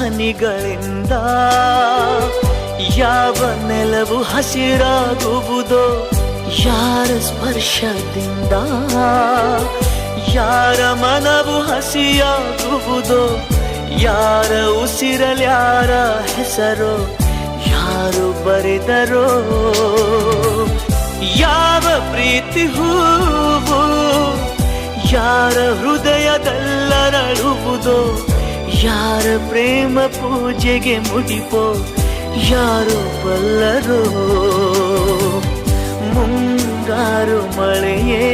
ಹನಿಗಳಿಂದ ಯಾವ ನೆಲವು ಹಸಿರಾಗುವುದೋ, ಯಾರ ಸ್ಪರ್ಶದಿಂದ ಯಾರ ಮನವು ಹಸಿಯಾಗುವುದೋ, ಯಾರ ಉಸಿರಲ್ಯಾರ ಹೆಸರೋ ಯಾರು ಬರೆದರೋ, ಯಾವ ಪ್ರೀತಿ ಹೂವು ಯಾರ ಹೃದಯದಲ್ಲರಳುವುದೋ, ಯಾರ ಪ್ರೇಮ ಪೂಜೆಗೆ ಮುಡಿಪೋ ಯಾರು ಬಲ್ಲರೋ. ಮುಂಗಾರು ಮಳೆಯೇ